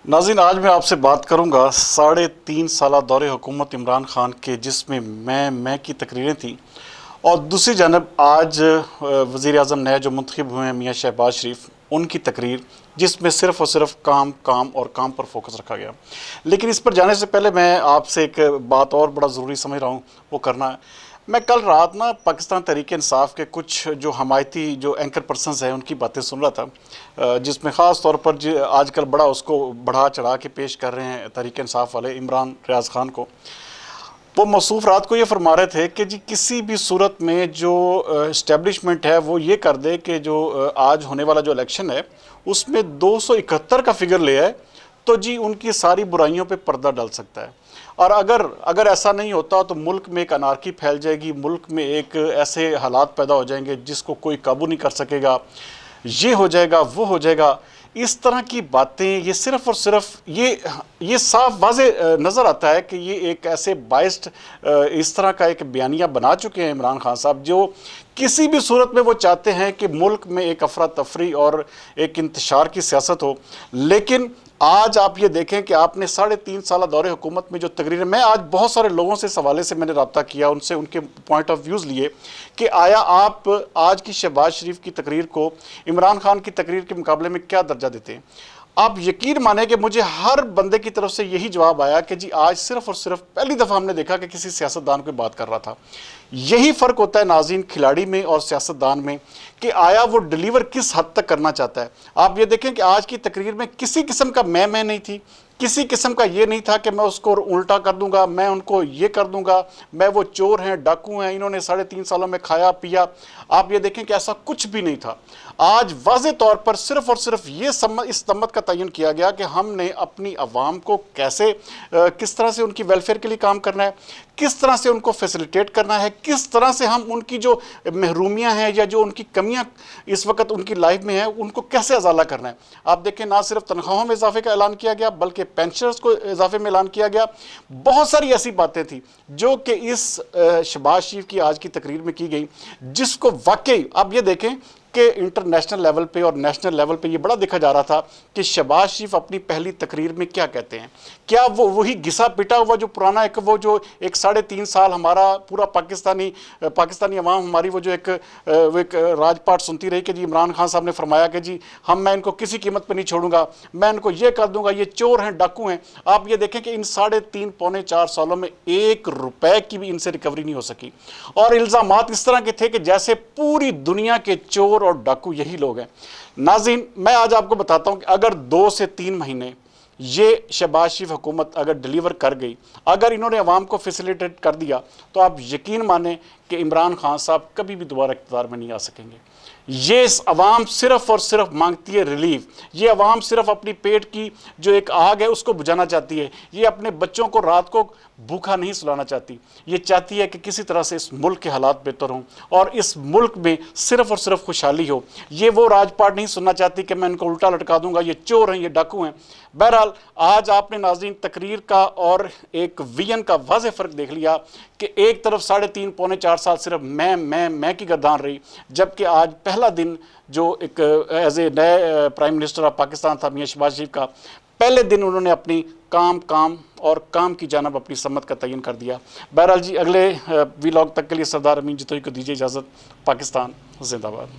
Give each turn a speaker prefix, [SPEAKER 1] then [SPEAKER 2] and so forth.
[SPEAKER 1] नाज़रीन, आज मैं आपसे बात करूंगा 3.5 साल दौरे हुकूमत इमरान खान के, जिसमें मैं की तकरीरें थी, और दूसरी जानब आज वज़ीर आज़म नए जो मुंतखब हुए हैं मियाँ शहबाज शरीफ, उनकी तकरीर जिसमें सिर्फ़ और सिर्फ काम काम और काम पर फोकस रखा गया। लेकिन इस पर जाने से पहले मैं आपसे एक बात और बड़ा ज़रूरी समझ रहा हूँ, वो करना है। मैं कल रात ना पाकिस्तान तहरीक इंसाफ के कुछ जो हमायती जो एंकर पर्सनस हैं उनकी बातें सुन रहा था, जिसमें ख़ास तौर पर जो आजकल बड़ा उसको बढ़ा चढ़ा के पेश कर रहे हैं तहरीक इंसाफ वाले इमरान रियाज़ खान को। वो मौसूफ रात को ये फरमा रहे थे कि जी किसी भी सूरत में जो इस्टेब्लिशमेंट है वो ये कर दे कि जो आज होने वाला जो इलेक्शन है उसमें 271 का फिगर ले आए तो जी उनकी सारी बुराइयों पे पर्दा डल सकता है। और अगर ऐसा नहीं होता तो मुल्क में एक अनारकी फैल जाएगी, मुल्क में एक ऐसे हालात पैदा हो जाएंगे जिसको कोई काबू नहीं कर सकेगा, ये हो जाएगा वो हो जाएगा। इस तरह की बातें ये सिर्फ़ और सिर्फ ये साफ वाज़े नज़र आता है कि ये एक ऐसे बाइस्ड इस तरह का एक बयानिया बना चुके हैं इमरान खान साहब, जो किसी भी सूरत में वो चाहते हैं कि मुल्क में एक अफरा तफरी और एक इंतशार की सियासत हो। लेकिन आज आप ये देखें कि आपने 3.5 साल दौरे हुकूमत में जो तकरीरें, मैं आज बहुत सारे लोगों से इस हवाले से मैंने रब्ता किया, उनसे उनके पॉइंट ऑफ व्यूज़ लिए कि आया आप आज की शहबाज शरीफ की तकरीर को इमरान खान की तकरीर के मुकाबले में क्या दर्जा देते हैं। आप यकीन माने कि मुझे हर बंदे की तरफ से यही जवाब आया कि जी आज सिर्फ़ और सिर्फ पहली दफ़ा हमने देखा कि किसी सियासतदान कोई बात कर रहा था। यही फ़र्क होता है नाज़रीन खिलाड़ी में और सियासतदान में कि आया वो डिलीवर किस हद तक करना चाहता है। आप ये देखें कि आज की तकरीर में किसी किस्म का मैं नहीं थी, किसी किस्म का ये नहीं था कि मैं उसको उल्टा कर दूंगा, मैं उनको ये कर दूंगा, मैं वो चोर हैं डाकू हैं, इन्होंने 3.5 सालों में खाया पिया। आप ये देखें कि ऐसा कुछ भी नहीं था। आज वाज़े तौर पर सिर्फ़ और सिर्फ ये इस तमत का तयन किया गया कि हमने अपनी आवाम को कैसे किस तरह से उनकी वेलफेयर के लिए काम करना है, किस तरह से उनको फैसिलिटेट करना है, किस तरह से हम उनकी जो महरूमियाँ हैं या जो उनकी कमियाँ इस वक्त उनकी लाइफ में हैं उनको कैसे अजाला करना है। आप देखें ना सिर्फ तनख्वाहों में इजाफे का ऐलान किया गया बल्कि पेंशनर्स को इजाफे में ऐलान किया गया। बहुत सारी ऐसी बातें थी जो कि इस शहबाज शरीफ की आज की तकरीर में की गई, जिसको वाकई आप ये देखें कि इंटरनेशनल लेवल पे और नेशनल लेवल पे ये बड़ा देखा जा रहा था कि शहबाज शरीफ अपनी पहली तकरीर में क्या कहते हैं। क्या वो वही घिसा पिटा हुआ जो पुराना एक 3.5 साल हमारा पूरा पाकिस्तानी अवाम हमारी वो एक राजपाट सुनती रही कि जी इमरान खान साहब ने फरमाया कि जी मैं इनको किसी कीमत पर नहीं छोड़ूंगा, मैं इनको ये कर दूंगा, ये चोर हैं डाकू हैं। आप ये देखें कि इन 3.5 पौने 4 सालों में 1 रुपए की भी इनसे रिकवरी नहीं हो सकी, और इल्ज़ामात इस तरह के थे कि जैसे पूरी दुनिया के चोर और डाकू यही लोग हैं। नाज़रीन, मैं आज आपको बताता हूं कि अगर 2 से 3 महीने ये शहबाज शरीफ हुकूमत अगर डिलीवर कर गई, अगर इन्होंने अवाम को फैसिलिटेट कर दिया, तो आप यकीन माने कि इमरान खान साहब कभी भी दोबारा इक़्तिदार में नहीं आ सकेंगे। ये अवाम सिर्फ़ और सिर्फ मांगती है रिलीफ, ये अवाम सिर्फ अपनी पेट की जो एक आग है उसको बुझाना चाहती है, ये अपने बच्चों को रात को भूखा नहीं सुलाना चाहती, ये चाहती है कि किसी तरह से इस मुल्क के हालात बेहतर हों और इस मुल्क में सिर्फ़ और सिर्फ खुशहाली हो। ये वो राजपाट नहीं सुनना चाहती कि मैं इनको उल्टा लटका दूंगा, ये चोर हैं, ये डाकू हैं। बहरहाल आज आपने नाज़रीन तकरीर का और एक विजन का वाज़ेह फ़र्क देख लिया कि एक तरफ 3.5 पौने 4 साल सिर्फ मैं की गर्दान रही, जबकि आज पहला दिन जो एक एज ए नए प्राइम मिनिस्टर ऑफ पाकिस्तान था मियाँ शहबाज शरीफ का, पहले दिन उन्होंने अपनी काम और काम की जानब अपनी सम्मत का तयन कर दिया। बहरहाल जी अगले व्लॉग तक के लिए सरदार अमीन जतोई को दीजिए इजाज़त। पाकिस्तान जिंदाबाद।